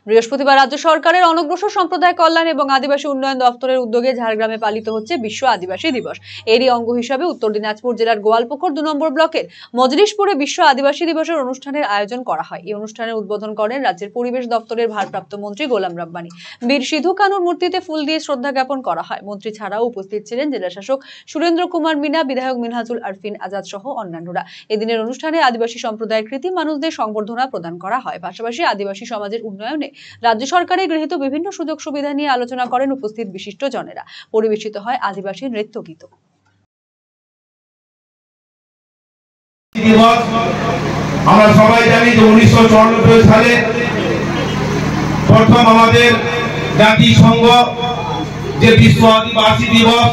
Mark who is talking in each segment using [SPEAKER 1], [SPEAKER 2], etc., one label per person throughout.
[SPEAKER 1] বৃহস্পতিবার রাজ্য সরকারের অনগ্রসর সম্প্রদায় কল্যাণ এবং আদিবাসী উন্নয়ন দপ্তরের উদ্যোগে ঝাড়গ্রামে পালিত হচ্ছে বিশ্ব আদিবাসী দিবস। এরই অঙ্গ হিসাবে উত্তর দিনাজপুর জেলার গোয়ালপুকুর 2 নম্বর ব্লকের মজলিশপুরে বিশ্ব আদিবাসী দিবসের অনুষ্ঠানের আয়োজন করা হয়। এই অনুষ্ঠানের উদ্বোধন করেন রাজ্যের পরিবেশ দপ্তরের ভারপ্রাপ্ত মন্ত্রী গোলাম রাব্বানি। বীর সিধু কানুর মূর্তিতে ফুল দিয়ে শ্রদ্ধা জ্ঞাপন করা হয়। মন্ত্রী ছাড়াও উপস্থিত ছিলেন জেলা শাসক সুরেন্দ্র কুমার মিনা, বিধায়ক মিনহাজুল আরফিন আজাদ সহ অন্যান্যরা। এদিনের অনুষ্ঠানে আদিবাসী সম্প্রদায়ের কৃতি মানুষদের সংবর্ধনা প্রদান করা হয়। পাশাপাশি আদিবাসী সমাজের উন্নয়নে রাজ্য সরকারের গৃহীত বিভিন্ন সুযোগ সুবিধা নিয়ে আলোচনা করেন উপস্থিত বিশিষ্ট জনেরা। পরিবেশিত হয় আদিবাসী নৃত্য গীত।
[SPEAKER 2] আমরা সবাই জানি যে 1994 সালে প্রথম আমাদের জাতিসংঘ যে বিশ্ব আদিবাসী দিবস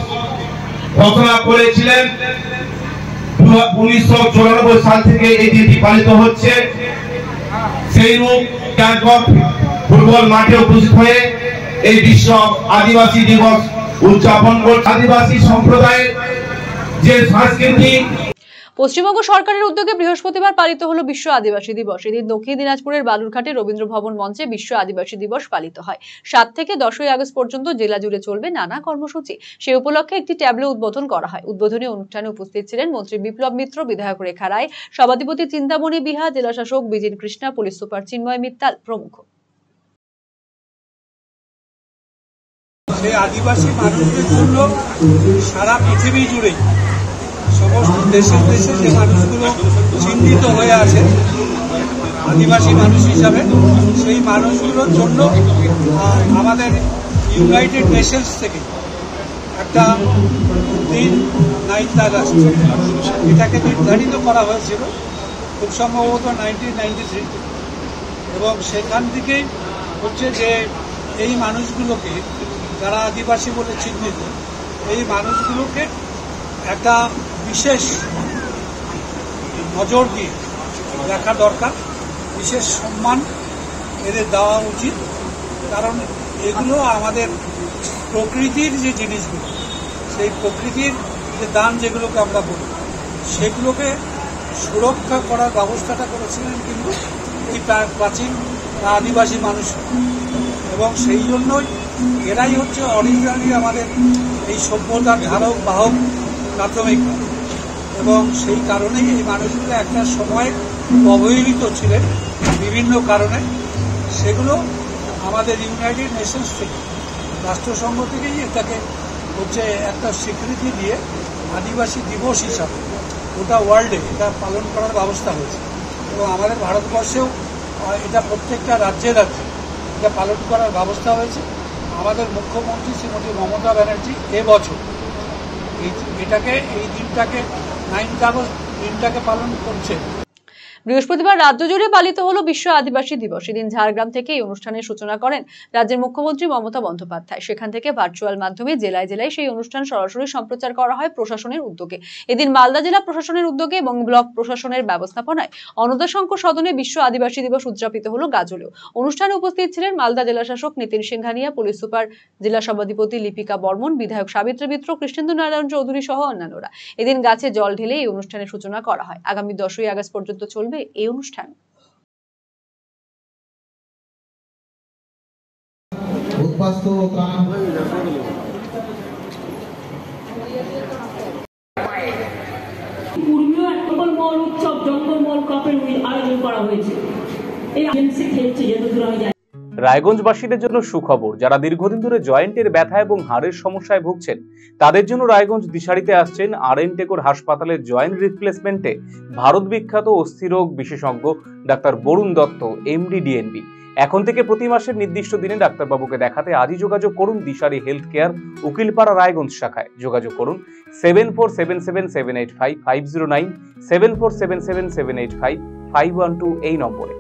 [SPEAKER 2] ঘোষণা করেছিলেন। 1994 সাল থেকে এই দিনটি পালিত হচ্ছে। সেই রূপ ক্যাম্পক ফুটবল মাঠে উপস্থিত হয়ে এই বিশ্ব আদিবাসী দিবস উদযাপন করছে। আদিবাসী সম্প্রদায়ের যে সাংস্কৃতিক
[SPEAKER 1] পশ্চিমবঙ্গ সরকারের উদ্যোগে বৃহস্পতিবার পালিত হলো বিশ্ব আদিবাসী দিবস। এদিন দক্ষিণ দিনাজপুরের বালুরঘাটে রবীন্দ্র ভবন মঞ্চে বিশ্ব আদিবাসী দিবস পালিত হয়। 7 থেকে 10ই আগস্ট পর্যন্ত জেলা জুড়ে চলবে নানা কর্মসূচি। সেই উপলক্ষে একটি ট্যাবলো উদ্বোধন করা হয়। উদ্বোধনী অনুষ্ঠানে উপস্থিত ছিলেন মন্ত্রী বিপ্লব মিত্র, বিধায়ক রেখা রায়, সভাধিপতি চিন্তামণি বিহা, জেলা শাসক বিজিন কৃষ্ণা, পুলিশ সুপার চিন্ময় মিত্তাল প্রমুখ।
[SPEAKER 3] সেই আদিবাসী মানুষদের জন্য সারা পৃথিবী জুড়ে সমস্ত দেশে যে মানুষগুলো চিহ্নিত হয়ে আছে আদিবাসী মানুষ হিসাবে, সেই মানুষগুলোর জন্য আমাদের ইউনাইটেড নেশনস থেকে একটা দিন 9 আগস্ট এটাকে নির্ধারিত করা হয়েছিল, খুব সম্ভবত 1993, এবং সেখান থেকেই হচ্ছে যে এই মানুষগুলোকে যারা আদিবাসী বলে চিহ্নিত, এই মানুষগুলোকে একটা বিশেষ নজর দিয়ে দেখা দরকার, বিশেষ সম্মান এদের দেওয়া উচিত। কারণ এগুলো আমাদের প্রকৃতির যে জিনিসগুলো, সেই প্রকৃতির যে দান যেগুলোকে আমরা বলি, সেগুলোকে সুরক্ষা করার ব্যবস্থাটা করেছিলেন কিন্তু এই প্রাচীন আদিবাসী মানুষ, এবং সেই জন্যই এরাই হচ্ছে অরিজিনালি আমাদের এই সভ্যতার ধারক বাহক প্রাথমিক, এবং সেই কারণেই এই মানুষগুলো একটা সময় অবহেলিত ছিলেন বিভিন্ন কারণে। সেগুলো আমাদের ইউনাইটেড নেশনস থেকে, রাষ্ট্রসংঘ থেকেই এটাকে হচ্ছে একটা স্বীকৃতি দিয়ে আদিবাসী দিবস হিসাবে গোটা ওয়ার্ল্ডে এটা পালন করার ব্যবস্থা হয়েছে, এবং আমাদের ভারতবর্ষেও এটা প্রত্যেকটা রাজ্যে রাজ্যে এটা পালন করার ব্যবস্থা হয়েছে। আমাদের মুখ্যমন্ত্রী শ্রীমতী মমতা ব্যানার্জি এবছর এই দিনটাকে 9 আগস্ট দিনটাকে পালন করছে।
[SPEAKER 1] বৃহস্পতিবার রাজ্য জুড়ে পালিত হলো বিশ্ব আদিবাসী দিবস। এদিন ঝাড়গ্রাম থেকে এই অনুষ্ঠানের সূচনা করেন রাজ্যের মুখ্যমন্ত্রী মমতা বন্দ্যোপাধ্যায়। সেখান থেকে ভার্চুয়াল মাধ্যমে জেলায় জেলায় সেই অনুষ্ঠান সরাসরি সম্প্রচার করা হয় প্রশাসনের উদ্যোগে। এদিন মালদা জেলা প্রশাসনের উদ্যোগে এবং ব্লক প্রশাসনের ব্যবস্থাপনায় অন্নদাশঙ্কর সদনে বিশ্ব আদিবাসী দিবস উদযাপিত হলো গাজলেও। অনুষ্ঠানে উপস্থিত ছিলেন মালদা জেলা শাসক নিতিন সিংহানিয়া, পুলিশ সুপার, জেলা সভাধিপতি লিপিকা বর্মন, বিধায়ক সাবিত্রী মিত্র, কৃষ্ণেন্দু নারায়ণ চৌধুরী সহ অন্যান্যরা। এদিন গাছে জল ঢেলে এই অনুষ্ঠানের সূচনা করা হয়। আগামী 10ই আগস্ট পর্যন্ত চলবে এই অনুষ্ঠান।
[SPEAKER 4] পূর্বীয় জঙ্গলমহল উৎসব, জঙ্গলমহল কাপের আয়োজন করা হয়েছে। এই এজেন্সি খেলছে যতদূর আমি জানি।
[SPEAKER 5] রায়গঞ্জবাসীদের জন্য সুখবর, যারা দীর্ঘদিন ধরে জয়েন্টের ব্যথা এবং হাড়ের সমস্যায় ভুগছেন তাদের জন্য রায়গঞ্জ দিশারিতে আসছেন আর.এন. টেকর হাসপাতালের জয়েন্ট রিপ্লেসমেন্টে ভারত বিখ্যাত অস্থিরোগ বিশেষজ্ঞ doctor Varun Dutta, MD, DNB. এখন থেকে প্রতি মাসের নির্দিষ্ট দিনে ডাক্তারবাবুকে দেখাতে আজই যোগাযোগ করুন দিশারি হেলথ কেয়ার, উকিলপাড়া, রায়গঞ্জ শাখায়। যোগাযোগ করুন 7477785509, 7477785512 এই নম্বরে।